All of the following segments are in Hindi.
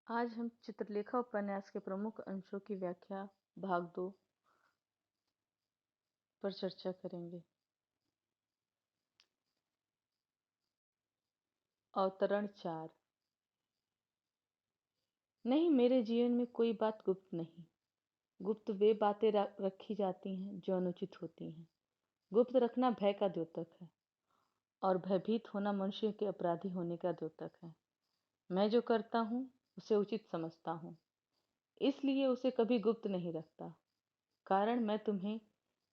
आज हम चित्रलेखा उपन्यास के प्रमुख अंशों की व्याख्या भाग 2 पर चर्चा करेंगे। अवतरण 4। नहीं, मेरे जीवन में कोई बात गुप्त नहीं। गुप्त वे बातें रखी जाती हैं जो अनुचित होती हैं। गुप्त रखना भय का द्योतक है और भयभीत होना मनुष्य के अपराधी होने का द्योतक है। मैं जो करता हूँ उसे उचित समझता हूँ, इसलिए उसे कभी गुप्त नहीं रखता। कारण मैं तुम्हें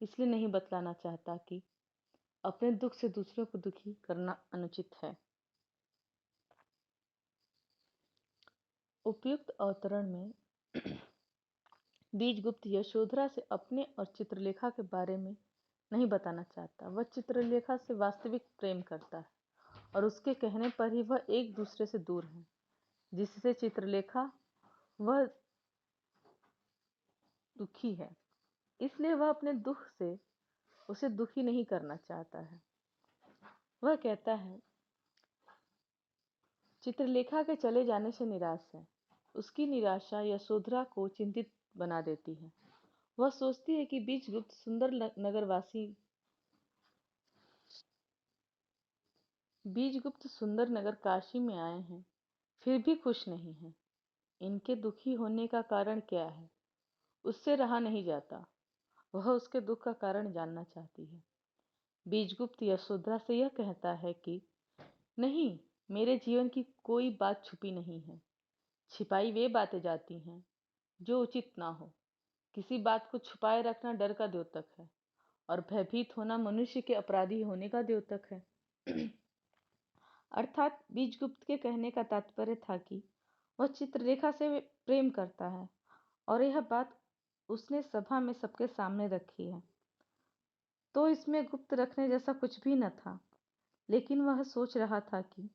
इसलिए नहीं बतलाना चाहता कि अपने दुख से दूसरों को दुखी करना अनुचित है। उपयुक्त अवतरण में बीजगुप्त यशोधरा से अपने और चित्रलेखा के बारे में नहीं बताना चाहता। वह चित्रलेखा से वास्तविक प्रेम करता है और उसके कहने पर ही वह एक दूसरे से दूर हैं, जिससे चित्रलेखा वह दुखी है। इसलिए वह अपने दुख से उसे दुखी नहीं करना चाहता है। वह कहता है, चित्रलेखा के चले जाने से निराश है। उसकी निराशा यशोधरा को चिंतित बना देती है। वह सोचती है कि बीजगुप्त सुंदर नगर काशी में आए हैं, फिर भी खुश नहीं हैं। इनके दुखी होने का कारण क्या है, उससे रहा नहीं जाता। वह उसके दुख का कारण जानना चाहती है। बीजगुप्त यशोधरा से यह कहता है कि नहीं, मेरे जीवन की कोई बात छुपी नहीं है। छिपाई वे बातें जाती हैं जो उचित ना हो। किसी बात को छुपाए रखना डर का द्योतक है और भयभीत होना मनुष्य के अपराधी होने का द्योतक है। अर्थात बीजगुप्त के कहने का तात्पर्य था कि वह चित्रलेखा से प्रेम करता है और यह बात उसने सभा में सबके सामने रखी है, तो इसमें गुप्त रखने जैसा कुछ भी न था। लेकिन वह सोच रहा था कि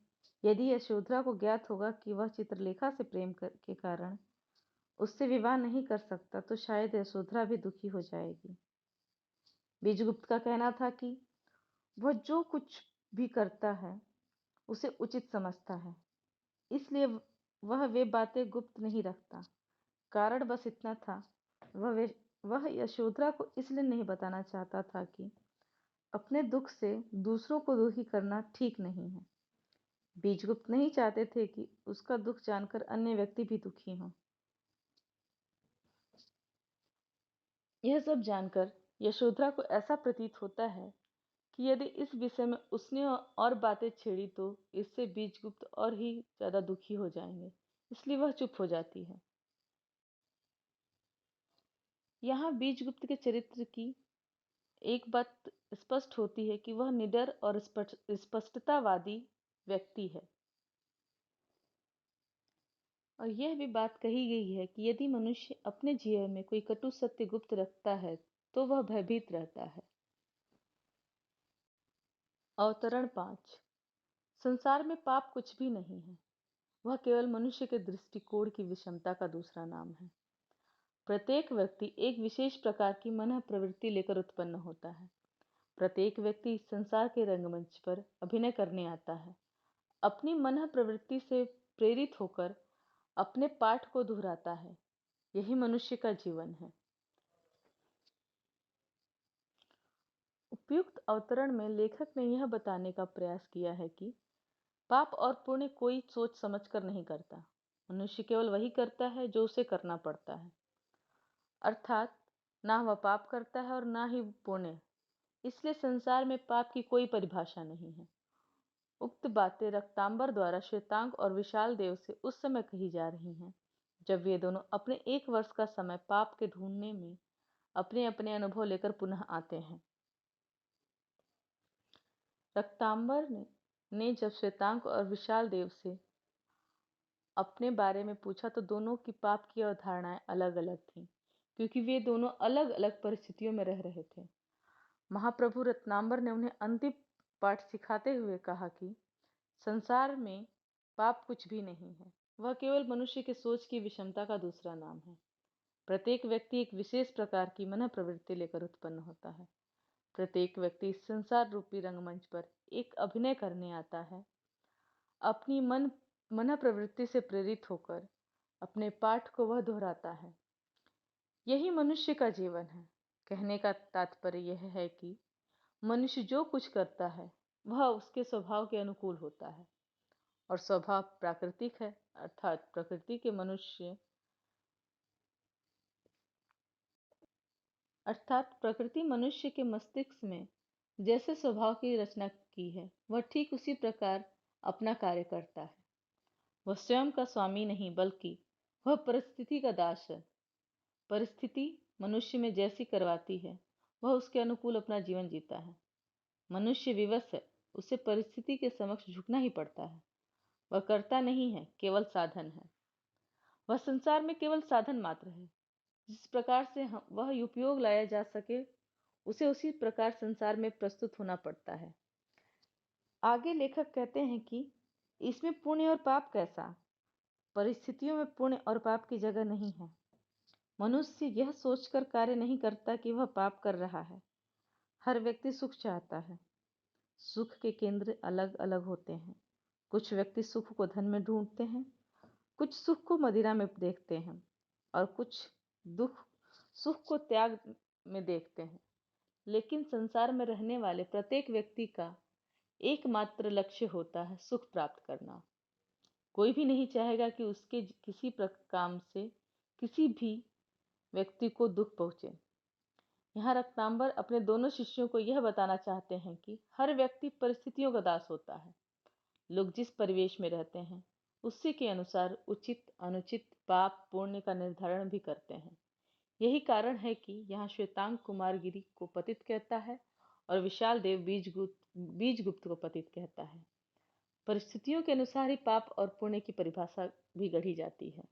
यदि यशोधरा को ज्ञात होगा कि वह चित्रलेखा से प्रेम के कारण उससे विवाह नहीं कर सकता, तो शायद यशोधरा भी दुखी हो जाएगी। बीजगुप्त का कहना था कि वह जो कुछ भी करता है उसे उचित समझता है, इसलिए वह वे बातें गुप्त नहीं रखता। कारण बस इतना था, वह यशोधरा को इसलिए नहीं बताना चाहता था कि अपने दुख से दूसरों को दुखी करना ठीक नहीं है। बीजगुप्त नहीं चाहते थे कि उसका दुख जानकर अन्य व्यक्ति भी दुखी हों। यह सब जानकर यशोधरा को ऐसा प्रतीत होता है कि यदि इस विषय में उसने और बातें छेड़ी तो इससे बीजगुप्त और ही ज्यादा दुखी हो जाएंगे, इसलिए वह चुप हो जाती है। यहाँ बीजगुप्त के चरित्र की एक बात स्पष्ट होती है कि वह निडर और स्पष्टतावादी व्यक्ति है। और यह भी बात कही गई है कि यदि मनुष्य अपने जीवन में कोई कटु सत्य गुप्त रखता है तो वह भयभीत रहता है। अवतरण 5। संसार में पाप कुछ भी नहीं है, वह केवल मनुष्य के दृष्टिकोण की विषमता का दूसरा नाम है। प्रत्येक व्यक्ति एक विशेष प्रकार की मन प्रवृत्ति लेकर उत्पन्न होता है। प्रत्येक व्यक्ति इस संसार के रंगमंच पर अभिनय करने आता है। अपनी मन प्रवृत्ति से प्रेरित होकर अपने पाठ को दोहराता है। यही मनुष्य का जीवन है। उपयुक्त अवतरण में लेखक ने यह बताने का प्रयास किया है कि पाप और पुण्य कोई सोच समझकर नहीं करता। मनुष्य केवल वही करता है जो उसे करना पड़ता है। अर्थात ना वह पाप करता है और ना ही पुण्य। इसलिए संसार में पाप की कोई परिभाषा नहीं है। उक्त बातें रक्तांबर द्वारा श्वेतांग और विशाल देव से उस समय कही जा रही हैं जब वे दोनों अपने 1 वर्ष का समय पाप के ढूंढने में अपने अपने अनुभव लेकर पुनः आते हैं। रक्तांबर ने जब श्वेतांग और विशाल देव से अपने बारे में पूछा तो दोनों की पाप की अवधारणाएं अलग अलग थीं, क्योंकि वे दोनों अलग अलग परिस्थितियों में रह रहे थे। महाप्रभु रत्नांबर ने उन्हें अंतिम पाठ सिखाते हुए कहा कि संसार में पाप कुछ भी नहीं है, वह केवल मनुष्य के सोच की विषमता का दूसरा नाम है। प्रत्येक व्यक्ति एक विशेष प्रकार की मन प्रवृत्ति लेकर उत्पन्न होता है। प्रत्येक व्यक्ति इस संसार रूपी रंगमंच पर एक अभिनय करने आता है। अपनी मन प्रवृत्ति से प्रेरित होकर अपने पाठ को वह दोहराता है। यही मनुष्य का जीवन है। कहने का तात्पर्य यह है कि मनुष्य जो कुछ करता है वह उसके स्वभाव के अनुकूल होता है, और स्वभाव प्राकृतिक है, अर्थात प्रकृति मनुष्य के मस्तिष्क में जैसे स्वभाव की रचना की है वह ठीक उसी प्रकार अपना कार्य करता है। वह स्वयं का स्वामी नहीं, बल्कि वह परिस्थिति का दास है। परिस्थिति मनुष्य में जैसी करवाती है वह उसके अनुकूल अपना जीवन जीता है। मनुष्य विवश है, उसे परिस्थिति के समक्ष झुकना ही पड़ता है। वह करता नहीं है, केवल साधन है। वह संसार में केवल साधन मात्र है। जिस प्रकार से वह उपयोग लाया जा सके उसे उसी प्रकार संसार में प्रस्तुत होना पड़ता है। आगे लेखक कहते हैं कि इसमें पुण्य और पाप कैसा? परिस्थितियों में पुण्य और पाप की जगह नहीं है। मनुष्य यह सोचकर कार्य नहीं करता कि वह पाप कर रहा है। हर व्यक्ति सुख चाहता है। सुख के केंद्र अलग अलग होते हैं। कुछ व्यक्ति सुख को धन में ढूंढते हैं, कुछ सुख को मदिरा में देखते हैं, और कुछ सुख को त्याग में देखते हैं। लेकिन संसार में रहने वाले प्रत्येक व्यक्ति का एकमात्र लक्ष्य होता है सुख प्राप्त करना। कोई भी नहीं चाहेगा कि उसके किसी काम से किसी भी व्यक्ति को दुख पहुंचे। यहाँ रत्नांबर अपने दोनों शिष्यों को यह बताना चाहते हैं कि हर व्यक्ति परिस्थितियों का दास होता है। लोग जिस परिवेश में रहते हैं उसी के अनुसार उचित अनुचित पाप पुण्य का निर्धारण भी करते हैं। यही कारण है कि यहाँ श्वेतांग कुमारगिरी को पतित कहता है और विशाल देव बीजगुप्त को पतित कहता है। परिस्थितियों के अनुसार ही पाप और पुण्य की परिभाषा भी गढ़ी जाती है।